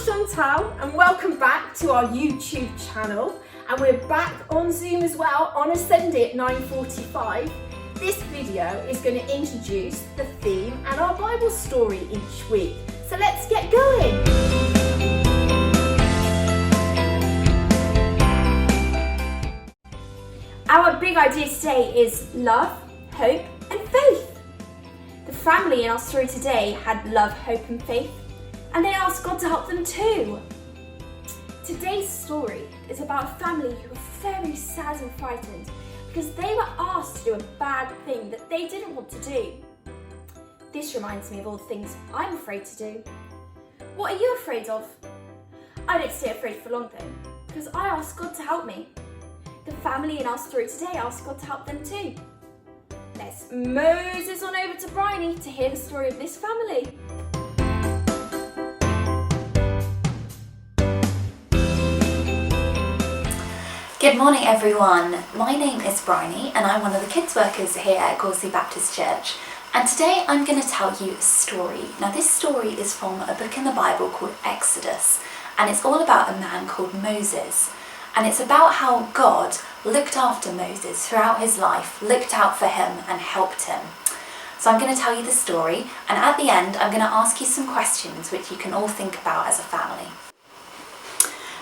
Chantal and welcome back to our YouTube channel, and we're back on Zoom as well on a Sunday at 9:45. This video is going to introduce the theme and our Bible story each week. So let's get going. Our big idea today is love, hope and faith. The family in our story today had love, hope and faith, and they asked God to help them too. Today's story is about a family who were very sad and frightened because they were asked to do a bad thing that they didn't want to do. This reminds me of all the things I'm afraid to do. What are you afraid of? I don't stay afraid for long though, because I asked God to help me. The family in our story today asked God to help them too. Let's Moses on over to Bryony to hear the story of this family. Good morning everyone, my name is Bryony and I'm one of the kids workers here at Gorsley Baptist Church, and today I'm going to tell you a story. Now this story is from a book in the Bible called Exodus, and it's all about a man called Moses, and it's about how God looked after Moses throughout his life, looked out for him and helped him. So I'm going to tell you the story, and at the end I'm going to ask you some questions which you can all think about as a family.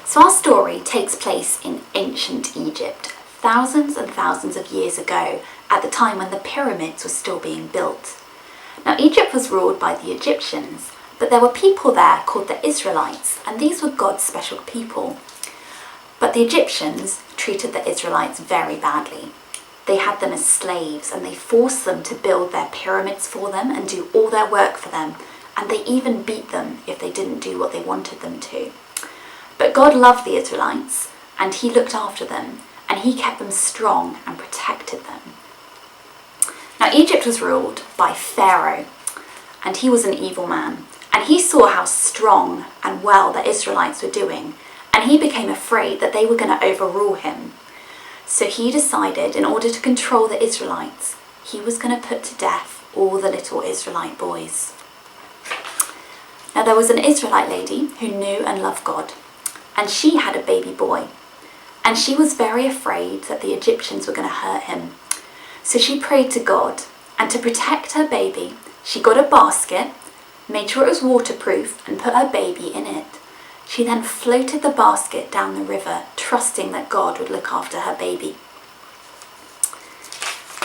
So our story takes place in ancient Egypt, thousands and thousands of years ago, at the time when the pyramids were still being built. Now Egypt was ruled by the Egyptians, but there were people there called the Israelites, and these were God's special people. But the Egyptians treated the Israelites very badly. They had them as slaves and they forced them to build their pyramids for them and do all their work for them, and they even beat them if they didn't do what they wanted them to. But God loved the Israelites and he looked after them and he kept them strong and protected them. Now Egypt was ruled by Pharaoh, and he was an evil man, and he saw how strong and well the Israelites were doing, and he became afraid that they were going to overrule him. So he decided, in order to control the Israelites, he was going to put to death all the little Israelite boys. Now there was an Israelite lady who knew and loved God, and she had a baby boy, and she was very afraid that the Egyptians were going to hurt him. So she prayed to God, and to protect her baby, she got a basket, made sure it was waterproof, and put her baby in it. She then floated the basket down the river, trusting that God would look after her baby.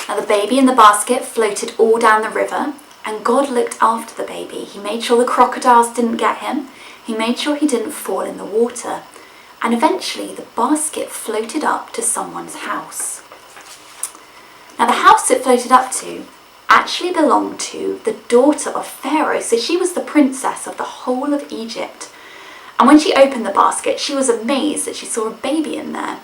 Now the baby in the basket floated all down the river, and God looked after the baby. He made sure the crocodiles didn't get him. He made sure he didn't fall in the water, and eventually the basket floated up to someone's house. Now the house it floated up to actually belonged to the daughter of Pharaoh, so she was the princess of the whole of Egypt. And when she opened the basket, she was amazed that she saw a baby in there,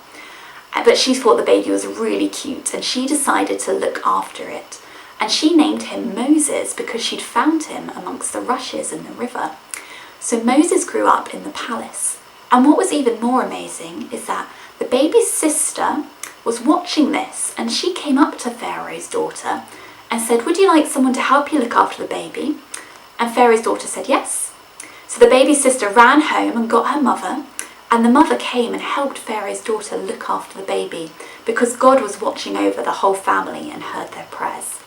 but she thought the baby was really cute, and she decided to look after it, and she named him Moses because she'd found him amongst the rushes in the river. So Moses grew up in the palace, and what was even more amazing is that the baby's sister was watching this, and she came up to Pharaoh's daughter and said, "Would you like someone to help you look after the baby?" And Pharaoh's daughter said yes. So the baby's sister ran home and got her mother, and the mother came and helped Pharaoh's daughter look after the baby because God was watching over the whole family and heard their prayers.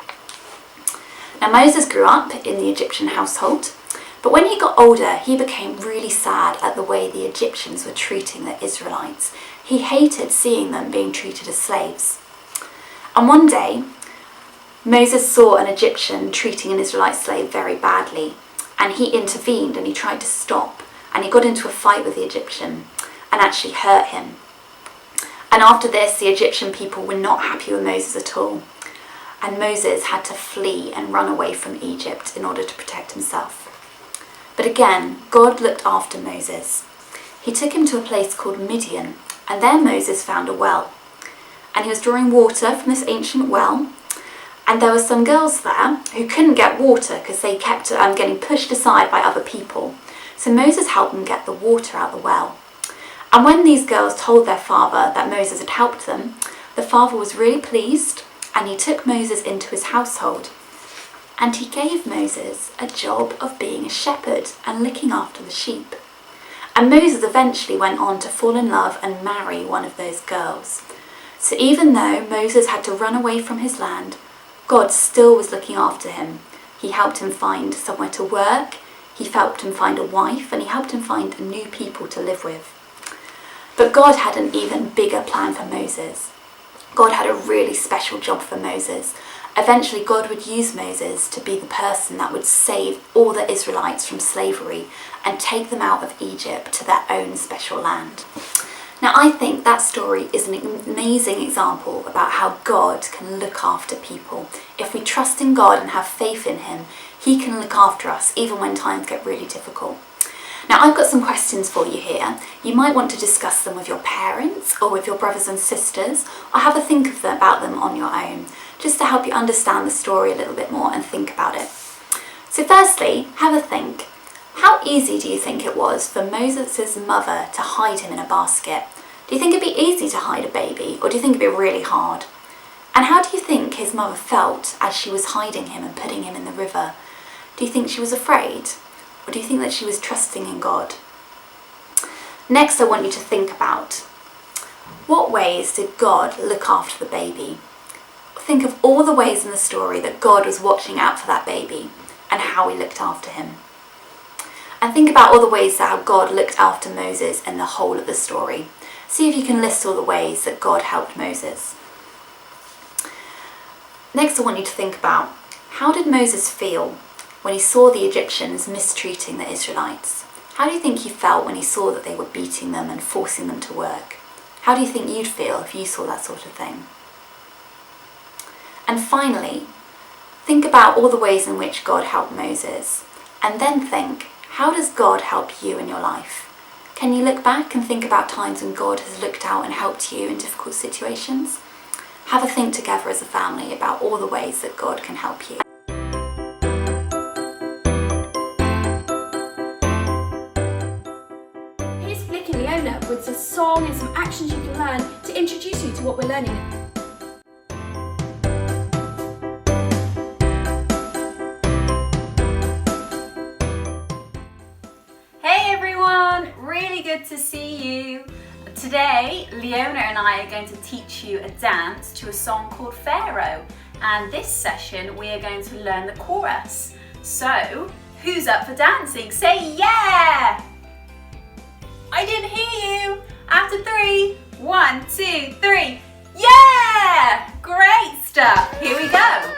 Now Moses grew up in the Egyptian household, but when he got older, he became really sad at the way the Egyptians were treating the Israelites. He hated seeing them being treated as slaves. And one day, Moses saw an Egyptian treating an Israelite slave very badly, and he intervened and he tried to stop, and he got into a fight with the Egyptian and actually hurt him. And after this, the Egyptian people were not happy with Moses at all, and Moses had to flee and run away from Egypt in order to protect himself. But again, God looked after Moses. He took him to a place called Midian, and there Moses found a well. And he was drawing water from this ancient well, and there were some girls there who couldn't get water because they kept getting pushed aside by other people. So Moses helped them get the water out of the well. And when these girls told their father that Moses had helped them, the father was really pleased, and he took Moses into his household. And he gave Moses a job of being a shepherd and looking after the sheep. And Moses eventually went on to fall in love and marry one of those girls. So even though Moses had to run away from his land, God still was looking after him. He helped him find somewhere to work, he helped him find a wife, and he helped him find new people to live with. But God had an even bigger plan for Moses. God had a really special job for Moses. Eventually, God would use Moses to be the person that would save all the Israelites from slavery and take them out of Egypt to their own special land. Now, I think that story is an amazing example about how God can look after people. If we trust in God and have faith in Him, He can look after us even when times get really difficult. Now, I've got some questions for you here. You might want to discuss them with your parents or with your brothers and sisters, or have a think about them on your own, just to help you understand the story a little bit more and think about it. So firstly, have a think. How easy do you think it was for Moses' mother to hide him in a basket? Do you think it'd be easy to hide a baby, or do you think it'd be really hard? And how do you think his mother felt as she was hiding him and putting him in the river? Do you think she was afraid? Or do you think that she was trusting in God? Next, I want you to think about, what ways did God look after the baby? Think of all the ways in the story that God was watching out for that baby and how He looked after him. And think about all the ways that how God looked after Moses in the whole of the story. See if you can list all the ways that God helped Moses. Next, I want you to think about, how did Moses feel when he saw the Egyptians mistreating the Israelites? How do you think he felt when he saw that they were beating them and forcing them to work? How do you think you'd feel if you saw that sort of thing? And finally, think about all the ways in which God helped Moses, and then think, how does God help you in your life? Can you look back and think about times when God has looked out and helped you in difficult situations? Have a think together as a family about all the ways that God can help you. Here's Flick and Leona with a song and some actions you can learn to introduce you to what we're learning. Hey everyone, really good to see you. Today, Leona and I are going to teach you a dance to a song called Pharaoh. And this session, we are going to learn the chorus. So, who's up for dancing? Say yeah! I didn't hear you. After 3, 1, 2, 3. Yeah! Great stuff. Here we go.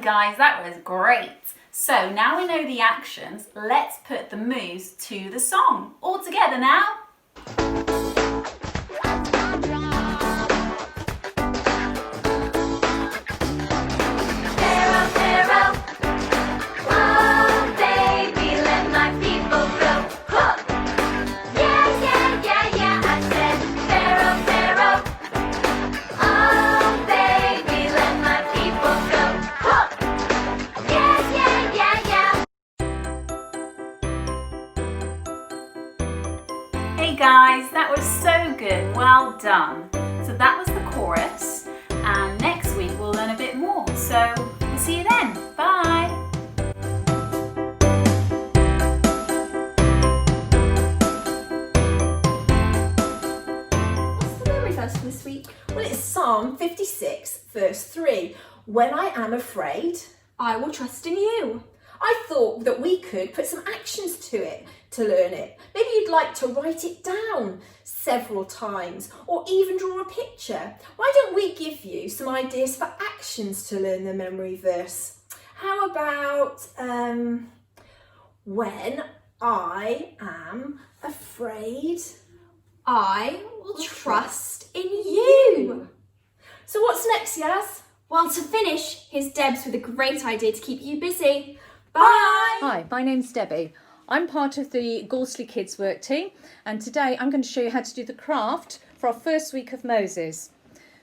Guys, that was great. So now we know the actions, let's put the moves to the song. All together now. Hey guys, that was so good, well done. So that was the chorus, and next week we'll learn a bit more. So we'll see you then, bye. What's the memory verse for this week? Well, it's Psalm 56, verse 3. When I am afraid, I will trust in you. I thought that we could put some actions to it to learn it. Maybe you'd like to write it down several times or even draw a picture. Why don't we give you some ideas for actions to learn the memory verse? How about when I am afraid, I will trust in you. So what's next, Yaz? Well, to finish, here's Debs with a great idea to keep you busy. Bye! Hi, my name's Debbie. I'm part of the Gorsley Kids work team, and today I'm going to show you how to do the craft for our first week of Moses.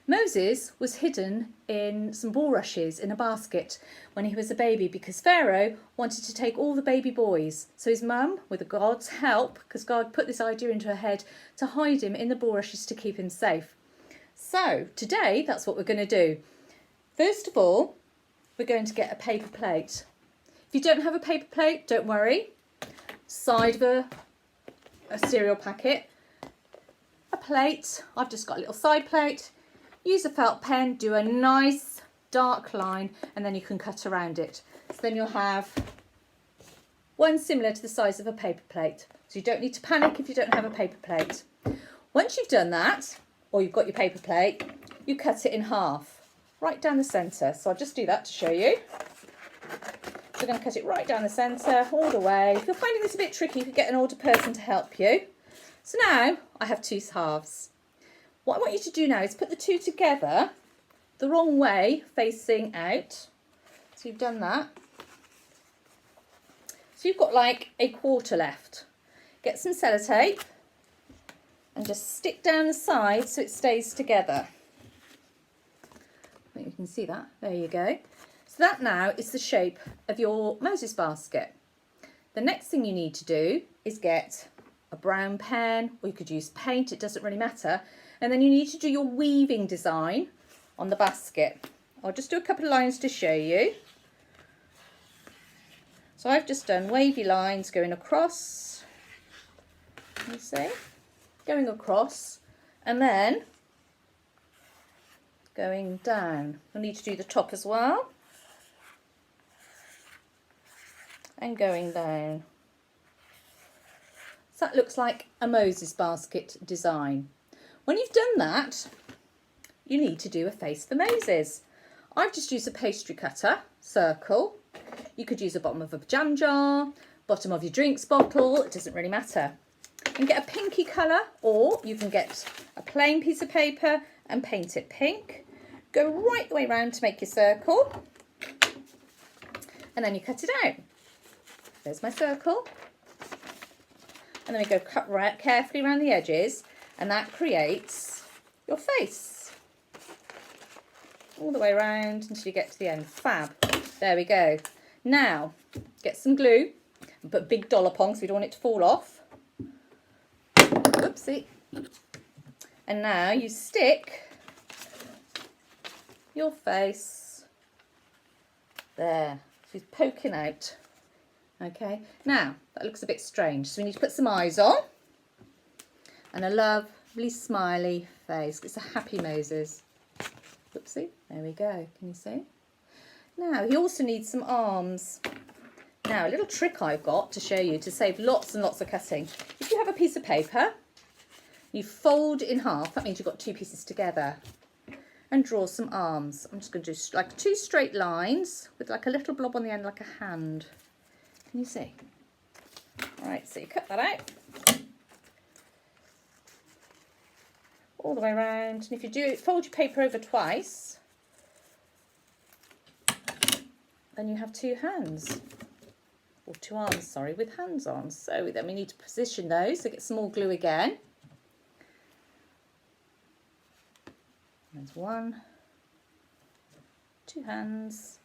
Moses was hidden in some bulrushes in a basket when he was a baby because Pharaoh wanted to take all the baby boys. So his mum, with God's help, because God put this idea into her head, to hide him in the bulrushes to keep him safe. So today that's what we're going to do. First of all, we're going to get a paper plate. If you don't have a paper plate, don't worry. Side of a cereal packet, a plate. I've just got a little side plate. Use a felt pen, do a nice dark line, and then you can cut around it. So then you'll have one similar to the size of a paper plate. So you don't need to panic if you don't have a paper plate. Once you've done that, or you've got your paper plate, you cut it in half, right down the centre. So I'll just do that to show you. So we're going to cut it right down the centre, all the way. If you're finding this a bit tricky, you could get an older person to help you. So now I have two halves. What I want you to do now is put the two together the wrong way, facing out. So you've done that. So you've got like a quarter left. Get some sellotape and just stick down the side so it stays together. I think you can see that. There you go. So that now is the shape of your Moses basket. The next thing you need to do is get a brown pen, or you could use paint, it doesn't really matter. And then you need to do your weaving design on the basket. I'll just do a couple of lines to show you. So I've just done wavy lines going across, you see, going across, and then going down. I need to do the top as well, and going down. So that looks like a Moses basket design. When you've done that, you need to do a face for Moses. I've just used a pastry cutter, circle. You could use the bottom of a jam jar, bottom of your drinks bottle, it doesn't really matter. You can get a pinky colour, or you can get a plain piece of paper and paint it pink. Go right the way around to make your circle, and then you cut it out. There's my circle. And then we go cut right carefully around the edges, and that creates your face. All the way around until you get to the end. Fab. There we go. Now, get some glue and put a big dollop on because we don't want it to fall off. Whoopsie. And now you stick your face there. She's poking out. Okay, now that looks a bit strange, so we need to put some eyes on and a lovely smiley face. It's a happy Moses. Whoopsie, there we go, can you see? Now he also needs some arms. Now a little trick I've got to show you to save lots and lots of cutting. If you have a piece of paper, you fold in half, that means you've got two pieces together, and draw some arms. I'm just going to do like two straight lines with like a little blob on the end like a hand. Can you see? Alright, so you cut that out. All the way around. And if you do it, fold your paper over twice. Then you have two hands. Or two arms, sorry, with hands on. So then we need to position those. So get some more glue again. There's one. Two hands.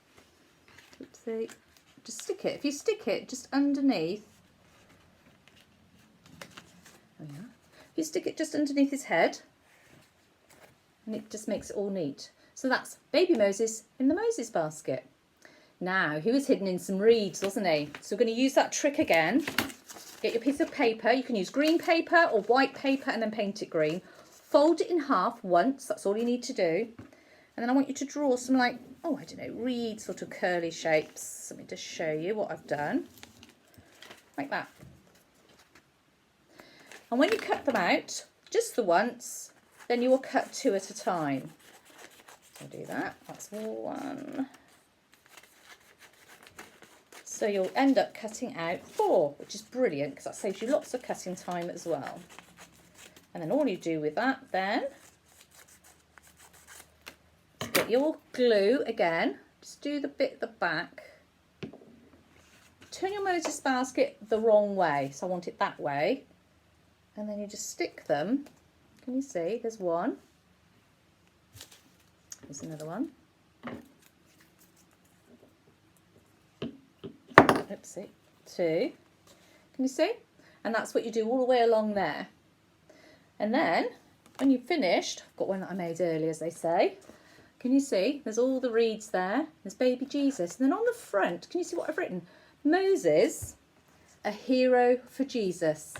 Oopsie. Just stick it. If you stick it just underneath, if you stick it just underneath his head, and it just makes it all neat. So that's baby Moses in the Moses basket. Now, he was hidden in some reeds, wasn't he? So we're going to use that trick again. Get your piece of paper. You can use green paper or white paper and then paint it green. Fold it in half once. That's all you need to do. And then I want you to draw some like, oh, I don't know, reed sort of curly shapes. Let me just show you what I've done. Like that. And when you cut them out, just the once, then you will cut two at a time. I'll do that. That's one. So you'll end up cutting out 4, which is brilliant because that saves you lots of cutting time as well. And then all you do with that then is get your glue again, just do the bit at the back turn your Moses basket the wrong way. So I want it that way. And then you just stick them. Can you see? There's one. There's another one. Oopsie. Two. Can you see? And that's what you do all the way along there. And then, when you've finished, I've got one that I made earlier, as they say. Can you see? There's all the reeds there. There's baby Jesus. And then on the front, can you see what I've written? Moses, a hero for Jesus.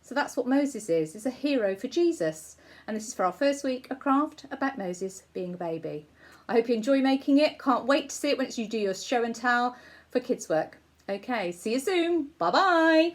So that's what Moses is a hero for Jesus. And this is for our first week, a craft about Moses being a baby. I hope you enjoy making it. Can't wait to see it when you do your show and tell for kids work. Okay, see you soon. Bye-bye.